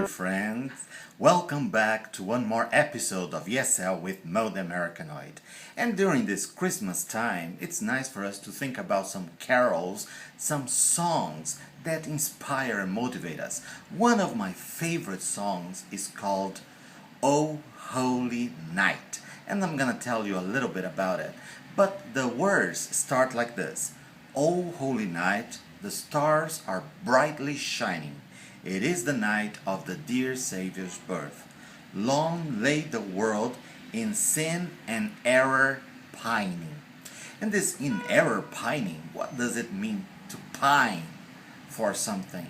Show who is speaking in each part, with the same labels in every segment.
Speaker 1: friends. Welcome back to one more episode of ESL with Americanoid. And during this Christmas time, it's nice for us to think about some carols, some songs that inspire and motivate us. One of my favorite songs is called "O Holy Night," and I'm gonna tell you a little bit about it. But the words start like this: "O holy night, the stars are brightly shining. It is the night of the dear Savior's birth. Long lay the world in sin and error pining." And this "in error pining," what does it mean to pine for something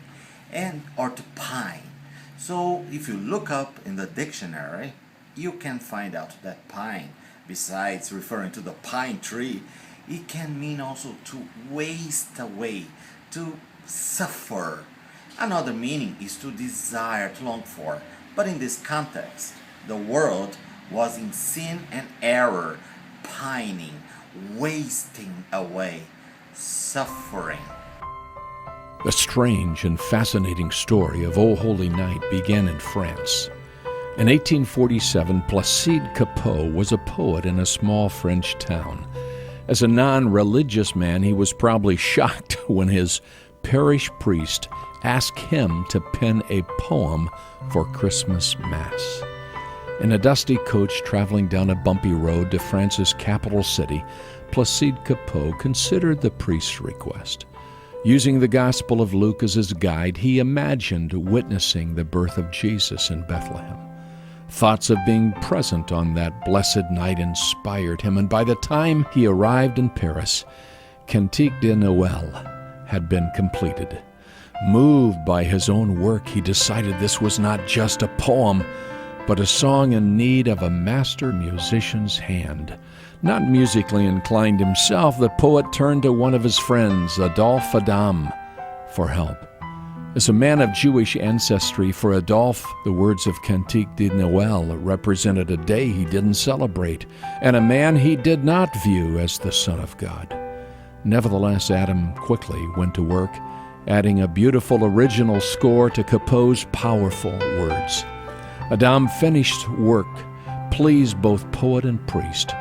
Speaker 1: or to pine? So if you look up in the dictionary, you can find out that pine, besides referring to the pine tree, it can mean also to waste away, to suffer. Another meaning is to desire, to long for. But in this context, the world was in sin and error, pining, wasting away, suffering.
Speaker 2: The strange and fascinating story of O Holy Night began in France. In 1847, Placide Cappeau was a poet in a small French town. As a non-religious man, he was probably shocked when his parish priest asked him to pen a poem for Christmas Mass. In a dusty coach traveling down a bumpy road to France's capital city, Placide Cappeau considered the priest's request. Using the Gospel of Luke as his guide, he imagined witnessing the birth of Jesus in Bethlehem. Thoughts of being present on that blessed night inspired him, and by the time he arrived in Paris, Cantique de Noël had been completed. Moved by his own work, he decided this was not just a poem, but a song in need of a master musician's hand. Not musically inclined himself, the poet turned to one of his friends, Adolphe Adam, for help. As a man of Jewish ancestry, for Adolphe, the words of Cantique de Noël represented a day he didn't celebrate, and a man he did not view as the Son of God. Nevertheless, Adam quickly went to work, adding a beautiful original score to Cappeau's powerful words. Adam finished work, pleased both poet and priest.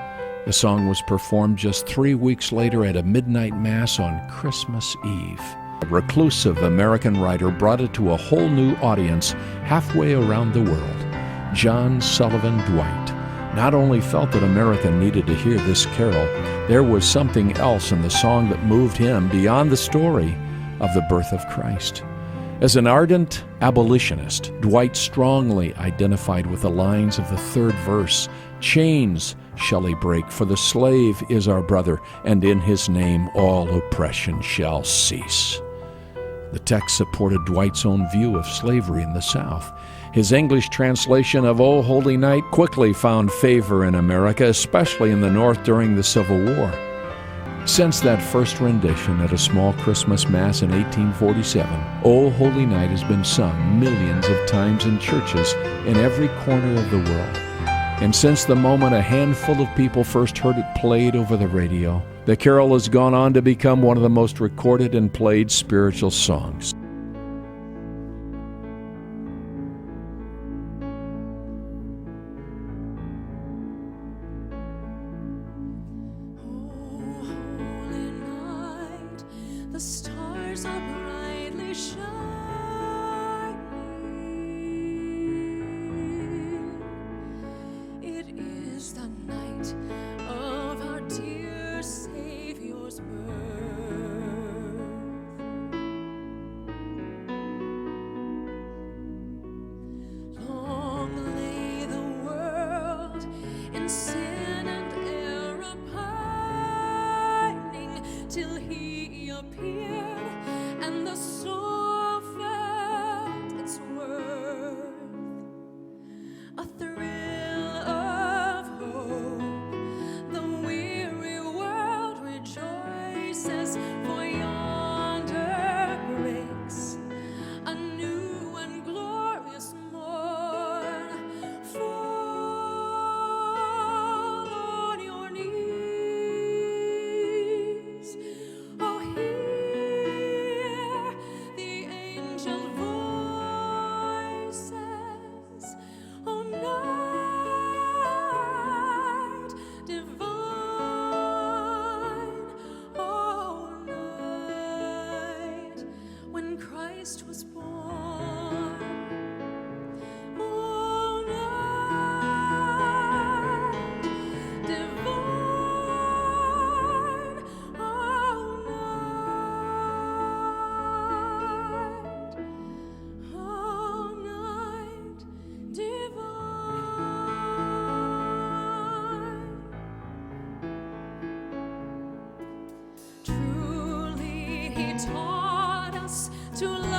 Speaker 2: The song was performed just 3 weeks later at a midnight mass on Christmas Eve. A reclusive American writer brought it to a whole new audience halfway around the world. John Sullivan Dwight not only felt that America needed to hear this carol, there was something else in the song that moved him beyond the story of the birth of Christ. As an ardent abolitionist, Dwight strongly identified with the lines of the third verse: "Chains shall he break, for the slave is our brother, and in his name all oppression shall cease." The text supported Dwight's own view of slavery in the South. His English translation of O Holy Night quickly found favor in America, especially in the North during the Civil War. Since that first rendition at a small Christmas Mass in 1847, O Holy Night has been sung millions of times in churches in every corner of the world. And since the moment a handful of people first heard it played over the radio, the carol has gone on to become one of the most recorded and played spiritual songs.
Speaker 3: The stars are brightly shining. It is the night of our dear Savior's birth. Long lay the world in sin and error pining, till he appeared, and the soul felt its worth. A thrill of hope, the weary world rejoices, for yonder breaks a new and glorious morn. Fall on your knees. Oh, hear the angel voices. taught us to love